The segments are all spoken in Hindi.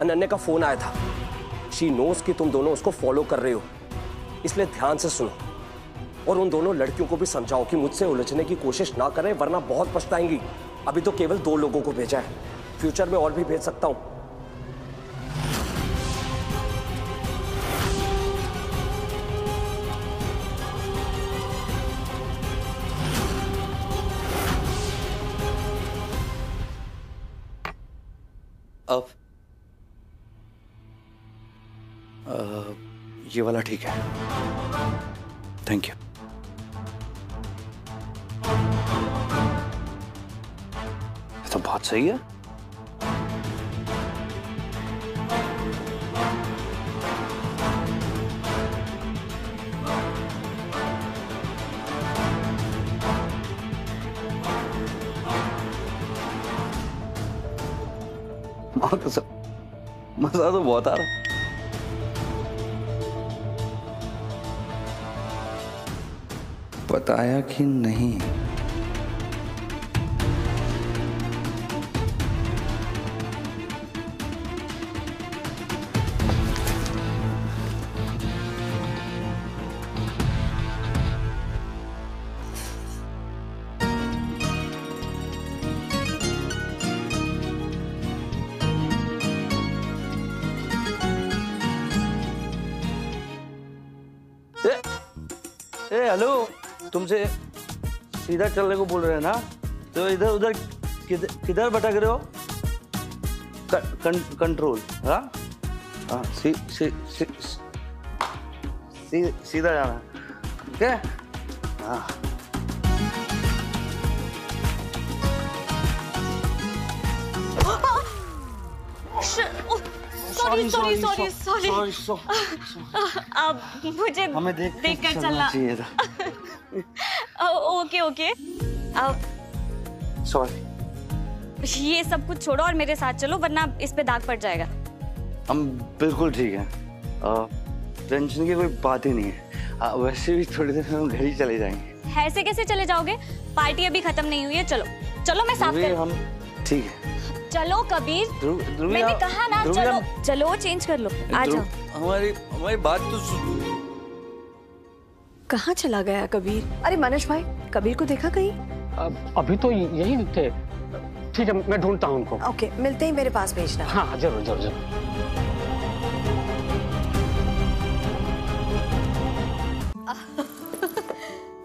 अनन्या का फोन आया था। शी नोस कि तुम दोनों उसको फॉलो कर रहे हो, इसलिए ध्यान से सुनो और उन दोनों लड़कियों को भी समझाओ कि मुझसे उलझने की कोशिश ना करें, वरना बहुत पछताएंगी। अभी तो केवल 2 लोगों को भेजा है, फ्यूचर में और भी भेज सकता हूं। अब ये वाला ठीक है, थैंक यू। ये तो बहुत सही है। मजा तो बहुत आ रहा। बताया कि नहीं? हेलो, तुमसे सीधा चलने को बोल रहे हैं ना, तो इधर उधर किधर भटक रहे हो? कंट्रोल। हाँ हाँ, सीधा जाना, ठीक है? हाँ। सॉरी। अब मुझे देखकर चलना चाहिए था। ओके। अब सॉरी। ये सब कुछ छोड़ो और मेरे साथ चलो, वरना इस पे दाग पड़ जाएगा। हम बिल्कुल ठीक है, टेंशन की कोई बात ही नहीं है। वैसे भी थोड़ी देर में हम घर ही चले जाएंगे। ऐसे कैसे चले जाओगे? पार्टी अभी खत्म नहीं हुई है। चलो चलो, मैं साफ कर। हम ठीक है। चलो कबीर, मैंने कहा ना चलो चेंज कर लो, आ जाओ। हमारी बात तो कहाँ चला गया कबीर? अरे मनोज भाई, कबीर को देखा कहीं? अभी तो यही थे। ठीक है, मैं ढूंढता हूँ उनको। ओके, मिलते ही मेरे पास भेजना। हाँ जरूर।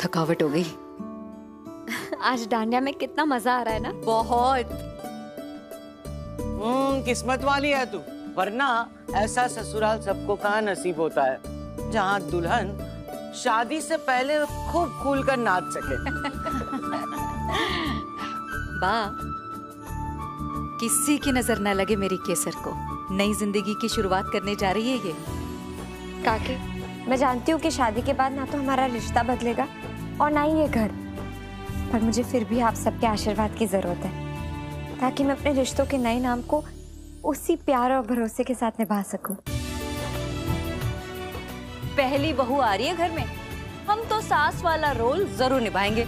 थकावट हो गई। आज डांडिया में कितना मजा आ रहा है ना। बहुत। किस्मत वाली है तू, वरना ऐसा ससुराल सबको कहाँ नसीब होता है जहाँ दुल्हन शादी से पहले खूब खुलकर नाच सके। बा, किसी की नजर न लगे मेरी केसर को। नई जिंदगी की शुरुआत करने जा रही है ये। काकी, मैं जानती हूँ कि शादी के बाद ना तो हमारा रिश्ता बदलेगा और ना ही ये घर, पर मुझे फिर भी आप सबके आशीर्वाद की जरूरत है, ताकि मैं अपने रिश्तों के नए नाम को उसी प्यार और भरोसे के साथ निभा सकूं। पहली बहू आ रही है घर में, हम तो सास वाला रोल जरूर निभाएंगे।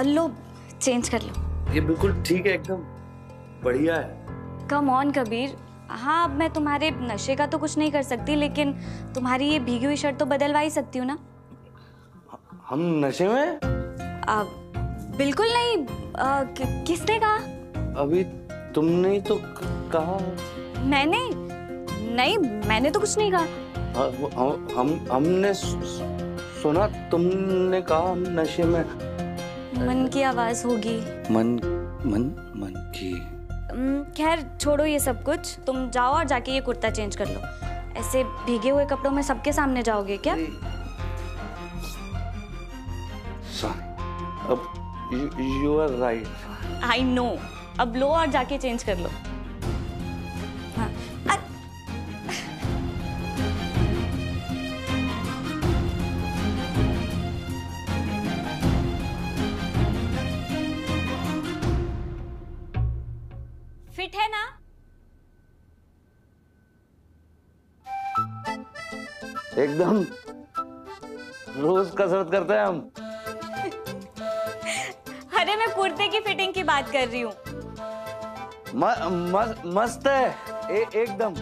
लो, चेंज कर लो। ये बिल्कुल ठीक है, एकदम बढ़िया है। Come on Kabir. हाँ, अब मैं तुम्हारे नशे का तो कुछ नहीं कर सकती, लेकिन तुम्हारी ये भीगी हुई शर्ट तो बदलवा ही सकती हूँ ना। हम नशे में? बिल्कुल नहीं। किसने कहा? अभी तुमने तो कहा। मैंने तो कुछ नहीं कहा। हमने सुना तुमने कहा हम नशे में। मन की आवाज होगी। मन की। खैर छोड़ो ये सब कुछ, तुम जाओ और जाके ये कुर्ता चेंज कर लो। ऐसे भीगे हुए कपड़ों में सबके सामने जाओगे क्या? सॉरी, अब you are right. I know. अब लो और जाके चेंज कर लो। हाँ। एकदम रोज कसरत करते हैं हम। अरे मैं कुर्ते की फिटिंग की बात कर रही हूँ। मस्त है एकदम।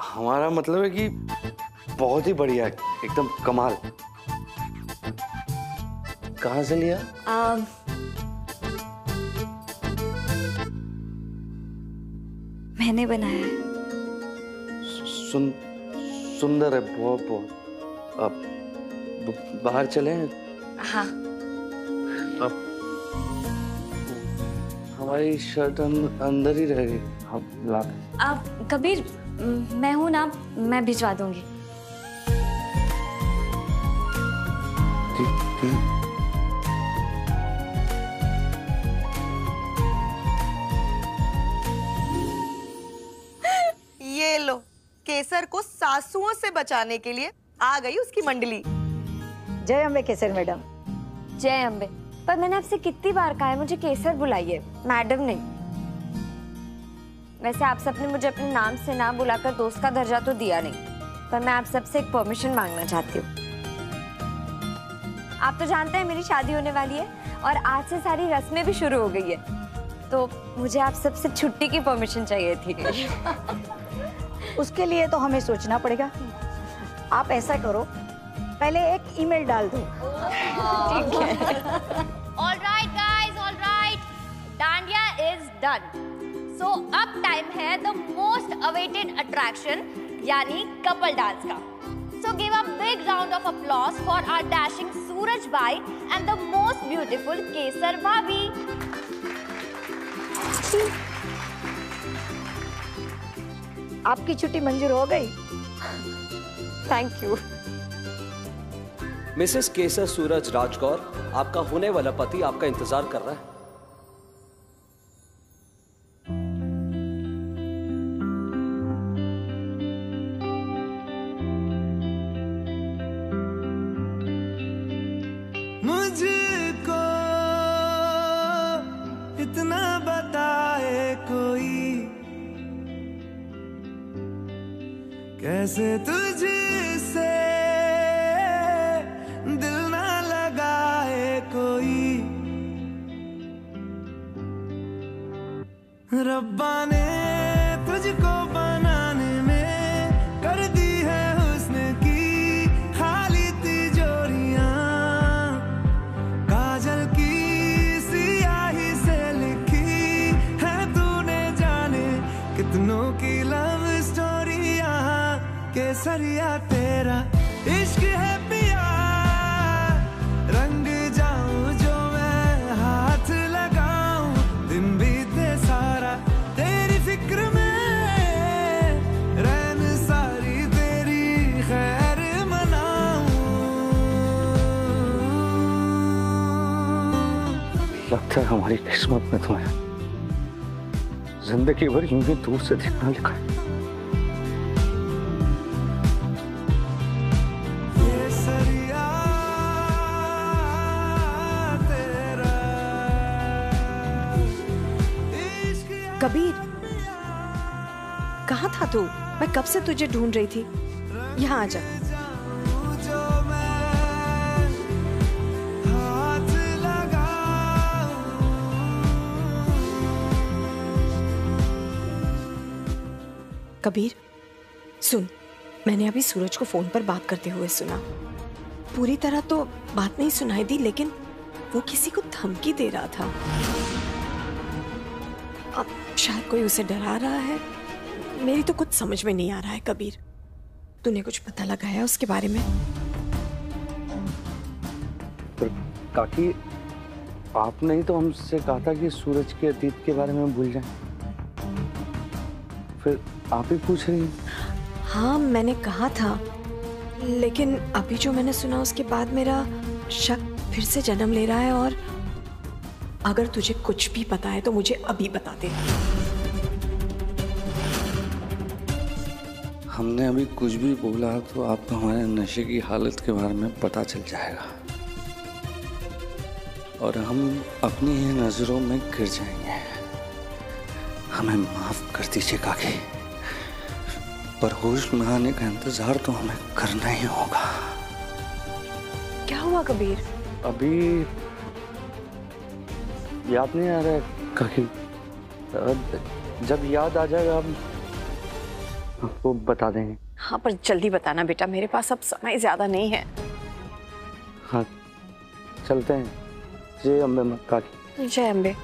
हमारा मतलब है कि बहुत ही बढ़िया है, एकदम कमाल। कहाँ से लिया? मैंने बनाया है। सुंदर है बहुत बहुत। अब बाहर चले हैं? हाँ। अब हमारी शर्ट अंदर ही रह गई। अब कबीर, मैं हूं ना, मैं भिजवा दूंगी। ठीक। ये लो, केसर को सासुओं से बचाने के लिए आ गई उसकी मंडली। जय अम्बे केसर मैडम। जय अम्बे। पर मैंने आपसे कितनी बार कहा है मुझे केसर बुलाइए, मैडम नहीं। वैसे आप सबने मुझे अपने नाम से ना बुलाकर दोस्त का दर्जा तो दिया नहीं, पर मैं आप सबसे एक परमिशन मांगना चाहती हूँ। आप तो जानते हैं मेरी शादी होने वाली है और आज से सारी रस्में भी शुरू हो गई है, तो मुझे आप सबसे छुट्टी की परमिशन चाहिए थी। उसके लिए तो हमें सोचना पड़ेगा। आप ऐसा करो, पहले एक ईमेल डाल दो। ठीक है। All right guys, all right. Dandiya is done. So अब टाइम है the most awaited attraction यानी कपल डांस का. So give a big round of applause for our dashing Suraj bhai and the most beautiful Kesar bhabhi. आपकी छुट्टी मंजूर हो गई। Thank you. मिसेस केसर सूरज राजकौर, आपका होने वाला पति आपका इंतजार कर रहा है। मुझको इतना बताए कोई, कैसे तुझसे दिल ना लगाए कोई। रब्बा ने तुझको बनाने में कर दी है हुस्न की खाली तिजोरियां, काजल की सियाही से लिखी है तूने जाने कितनों की लव स्टोरियां। केसरिया तेरा इश्क है पिया, रंग जाऊं जो मैं हाथ लगाऊं, दिन बीते सारा तेरी फिक्र में, रैन सारी तेरी खैर मनाऊं। लगता है हमारी किस्मत में तुम्हें जिंदगी भर यूं ही दूर से देखना लिखा है। कबीर, कहाँ था तू? मैं कब से तुझे ढूंढ रही थी। यहाँ आ जा। जो मैं हाथ लगाऊं। कबीर सुन, मैंने अभी सूरज को फोन पर बात करते हुए सुना। पूरी तरह तो बात नहीं सुनाई दी, लेकिन वो किसी को धमकी दे रहा था। अब शायद कोई उसे डरा रहा है। मेरी तो कुछ समझ में नहीं आ रहा है। कबीर, तूने कुछ पता लगाया उसके बारे में? पर काकी, आपने ही तो हमसे कहा था कि सूरज के अतीत के बारे में भूल जाएं। फिर आप ही पूछ रही हैं। हाँ, मैंने कहा था, लेकिन अभी जो मैंने सुना उसके बाद मेरा शक फिर से जन्म ले रहा है। और अगर तुझे कुछ भी पता है तो मुझे अभी बता दे। हमने अभी कुछ भी बोला तो आपको हमारे नशे की हालत के बारे में पता चल जाएगा और हम अपनी ही नजरों में गिर जाएंगे। हमें माफ कर दीजिए काकी। पर होश में आने का इंतजार तो हमें करना ही होगा। क्या हुआ कबीर? अभी याद नहीं आ रहा है काकी। जब याद आ जाएगा हम आपको बता देंगे। हाँ पर जल्दी बताना बेटा, मेरे पास अब समय ज्यादा नहीं है। हाँ चलते हैं। जय अम्बे मां काकी। जय अम्बे।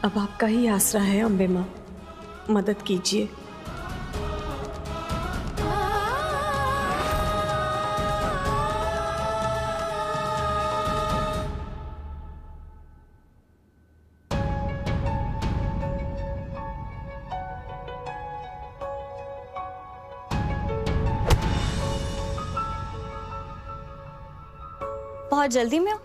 अब आपका ही आसरा है अम्बे मां, मदद कीजिए। बहुत जल्दी में हो?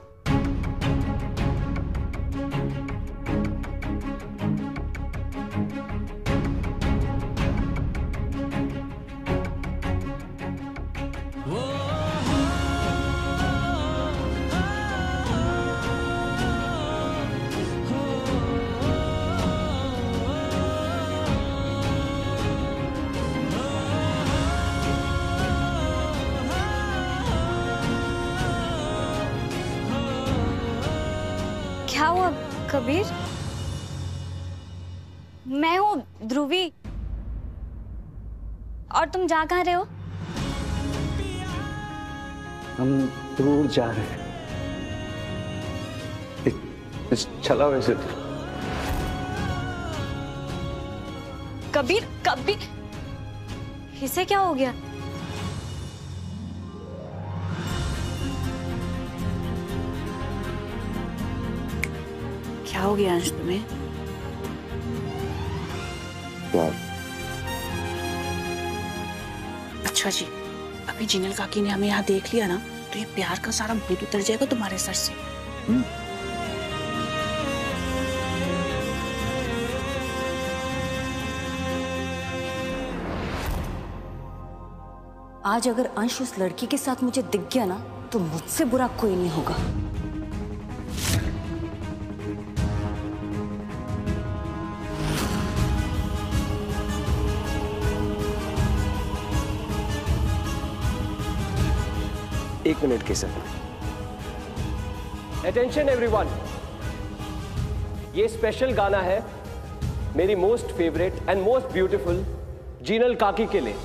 क्या हुआ कबीर? मैं हूँ ध्रुवी। और तुम जा कहाँ रहे हो? हम दूर जा रहे हैं। चला वैसे तो। कबीर कबीर, इसे क्या हो गया? क्या हो गया अंश तुम्हें? अच्छा जी, अभी जिनल काकी ने हमें यहाँ देख लिया ना तो ये प्यार का सारा भूत उतर जाएगा तुम्हारे सर से। आज अगर अंश उस लड़की के साथ मुझे दिख गया ना तो मुझसे बुरा कोई नहीं होगा। एक मिनट के सर। अटेंशन एवरीवन, ये स्पेशल गाना है मेरी most favourite and most beautiful Jinal काकी के लिए।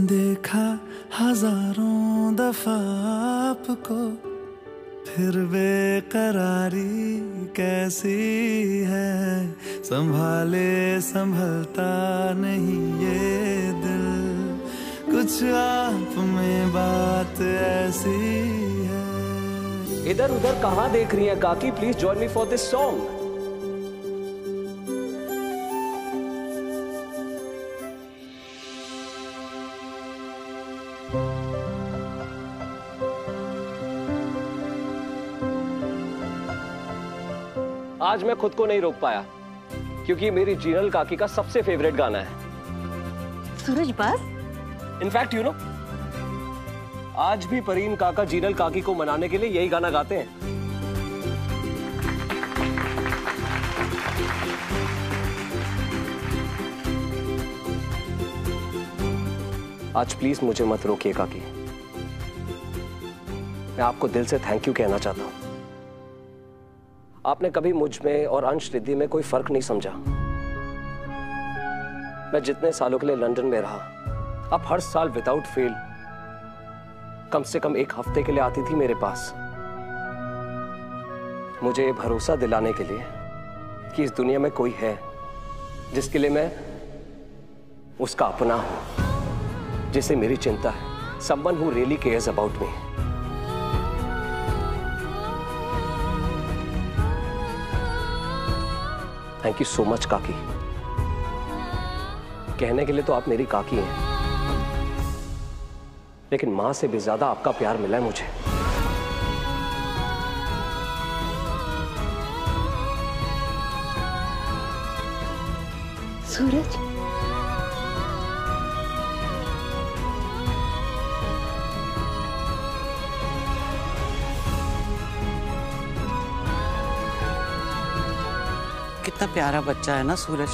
देखा हजारों दफा आपको, फिर बेकरारी कैसी है, संभाले संभलता नहीं ये दिल, कुछ आप में बात ऐसी है। इधर उधर कहां देख रही हैं काकी? Please join me for this song. आज मैं खुद को नहीं रोक पाया क्योंकि मेरी जीनल काकी का सबसे फेवरेट गाना है सूरज बस। इनफैक्ट यू नो, आज भी परीन काका जीनल काकी को मनाने के लिए यही गाना गाते हैं। आज प्लीज मुझे मत रोकिए काकी। मैं आपको दिल से थैंक यू कहना चाहता हूं। आपने कभी मुझ में और अंश रिद्धि में कोई फर्क नहीं समझा। मैं जितने सालों के लिए लंदन में रहा, अब हर साल विदाउट फेल कम से कम एक हफ्ते के लिए आती थी मेरे पास, मुझे भरोसा दिलाने के लिए कि इस दुनिया में कोई है जिसके लिए मैं उसका अपना हूं, जिसे मेरी चिंता है, someone who really cares about me। Thank you so much काकी। कहने के लिए तो आप मेरी काकी हैं, लेकिन मां से भी ज्यादा आपका प्यार मिला है मुझे। सूरज, कितना प्यारा बच्चा है ना सूरज।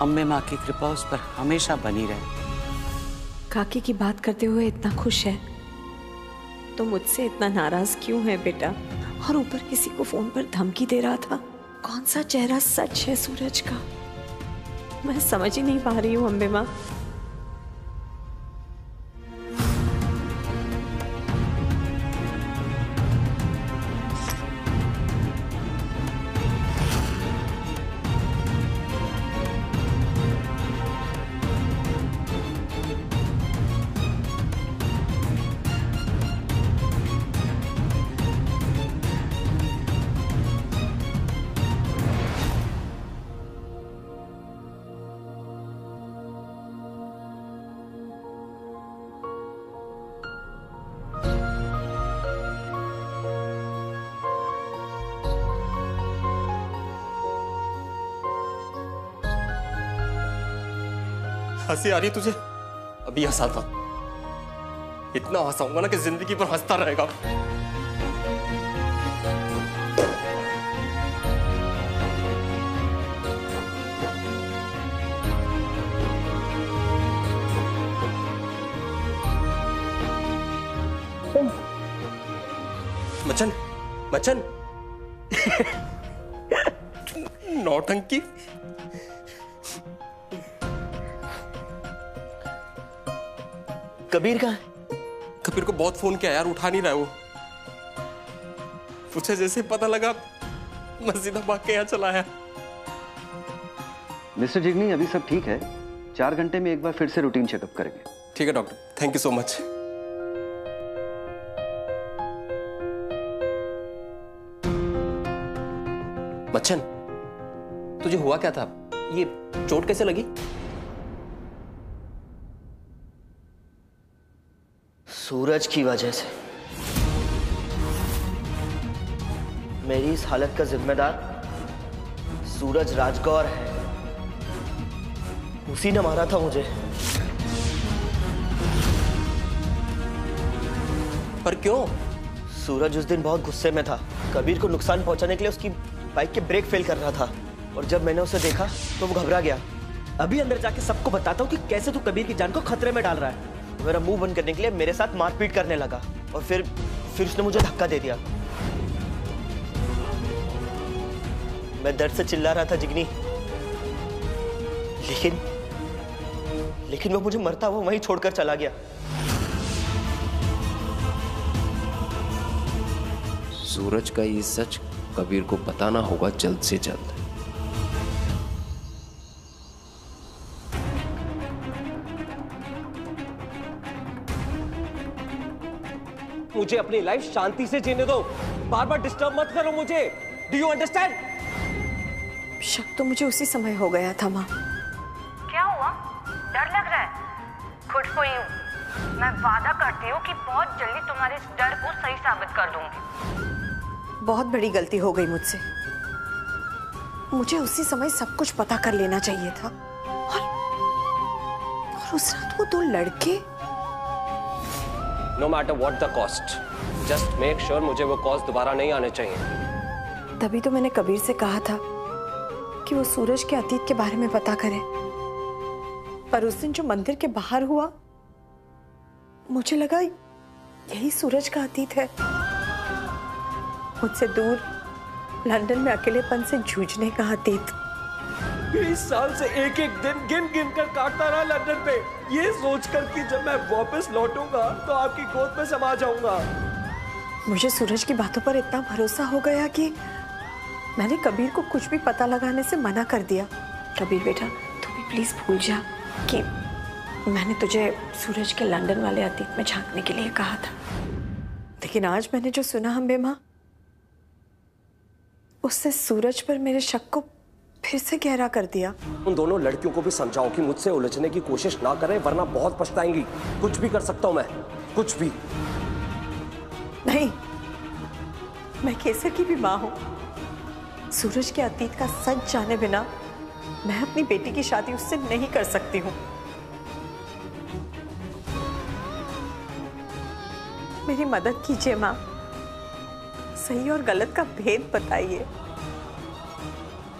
अम्बे माँ की कृपा उस पर हमेशा बनी रहे। काकी की बात करते हुए इतना खुश है तो मुझसे इतना नाराज क्यों है बेटा? और ऊपर किसी को फोन पर धमकी दे रहा था। कौन सा चेहरा सच है सूरज का? मैं समझ ही नहीं पा रही हूँ अम्बे माँ। हंसी आ रही तुझे? अभी हंसा था, इतना हंसाऊंगा ना कि जिंदगी भर हंसता रहेगा। मचन, मचन, नौटंकी। कबीर कहाँ है? कबीर को बहुत फोन किया यार, उठा नहीं रहा है वो। मुझे जैसे पता लगा मैं सीधा भाग के यहाँ चला आया। मिस्टर जिगनी, अभी सब ठीक है। 4 घंटे में एक बार फिर से रूटीन चेकअप करेंगे। ठीक है doctor, thank you so much. Bachchan, तुझे हुआ क्या था? ये चोट कैसे लगी? सूरज की वजह से। मेरी इस हालत का जिम्मेदार सूरज राजगौर है। उसी ने मारा था मुझे। पर क्यों? सूरज उस दिन बहुत गुस्से में था। कबीर को नुकसान पहुंचाने के लिए उसकी बाइक के ब्रेक फेल कर रहा था और जब मैंने उसे देखा तो वो घबरा गया। अभी अंदर जाके सबको बताता हूँ कि कैसे तू कबीर की जान को खतरे में डाल रहा है। मेरा मुंह बंद करने के लिए मेरे साथ मारपीट करने लगा और फिर उसने मुझे धक्का दे दिया। मैं दर्द से चिल्ला रहा था जिगनी, लेकिन वो मुझे मरता हुआ वहीं छोड़कर चला गया। सूरज का ये सच कबीर को बताना होगा जल्द से जल्द। मुझे अपनी लाइफ शांति से जीने दो, बार बार डिस्टर्ब मत करो मुझे। Do you understand? शक तो मुझे उसी समय हो गया था माँ। क्या हुआ? डर लग रहा है? खुद को ही हूँ। मैं वादा करती हूँ कि बहुत जल्दी तुम्हारे इस डर को सही साबित कर दूंगी। बहुत बड़ी गलती हो गई मुझसे। मुझे उसी समय सब कुछ पता कर लेना चाहिए था। और उस रात वो 2 लड़के। No matter what the cost, just make sure मुझे वो कॉस्ट दोबारा नहीं आने चाहिए। तभी तो मैंने कबीर से कहा था कि वो सूरज के अतीत के बारे में पता करे। पर उस दिन जो मंदिर के बाहर हुआ, मुझे लगा यही सूरज का अतीत है। मुझसे दूर लंदन में अकेलेपन से जूझने का अतीत। 20 साल से एक एक दिन गिन गिन कर काटता रहा लंदन पे, ये सोचकर कि जब मैं वापस लौटूंगा तो आपकी गोद में समा जाऊंगा। मुझे सूरज की बातों पर इतना भरोसा हो गया कि मैंने कबीर को कुछ भी पता लगाने से मना कर दिया। कबीर बेटा, तू भी प्लीज भूल जा कि मैंने तुझे सूरज के लंदन वाले अतीत में झांकने के लिए कहा था। लेकिन आज मैंने जो सुना अम्बे माँ, उससे सूरज पर मेरे शक को फिर से गहरा कर दिया। उन दोनों लड़कियों को भी समझाओ कि मुझसे उलझने की कोशिश ना करें, वरना बहुत पछताएंगी। कुछ भी कर सकता हूं मैं, कुछ भी। नहीं, मैं केसर की भी माँ हूं। सूरज के अतीत का सच जाने बिना मैं अपनी बेटी की शादी उससे नहीं कर सकती हूँ। मेरी मदद कीजिए माँ, सही और गलत का भेद बताइए,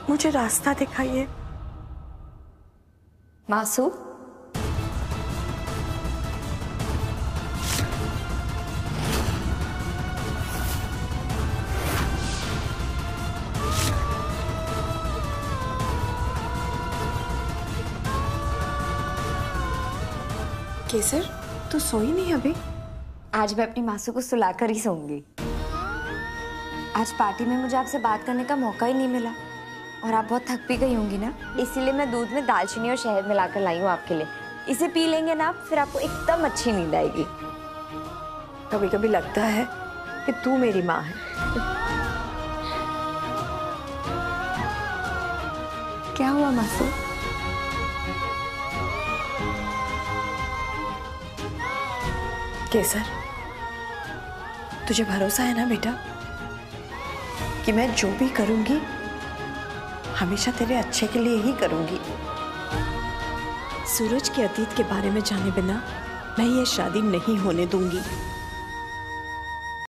मुझे रास्ता दिखाइए। मासू, केसर, तू सोई नहीं अभी? आज मैं अपनी मासू को सुलाकर ही सोऊंगी। आज पार्टी में मुझे आपसे बात करने का मौका ही नहीं मिला और आप बहुत थक भी गई होंगी ना, इसीलिए मैं दूध में दालचीनी और शहद मिलाकर लाई हूँ आपके लिए। इसे पी लेंगे ना आप, फिर आपको एकदम अच्छी नींद आएगी। कभी कभी लगता है कि तू मेरी माँ है। क्या हुआ मासू? केसर, तुझे भरोसा है ना बेटा कि मैं जो भी करूंगी हमेशा तेरे अच्छे के लिए ही करूंगी। सूरज के अतीत के बारे में जाने बिना मैं ये शादी नहीं होने दूंगी।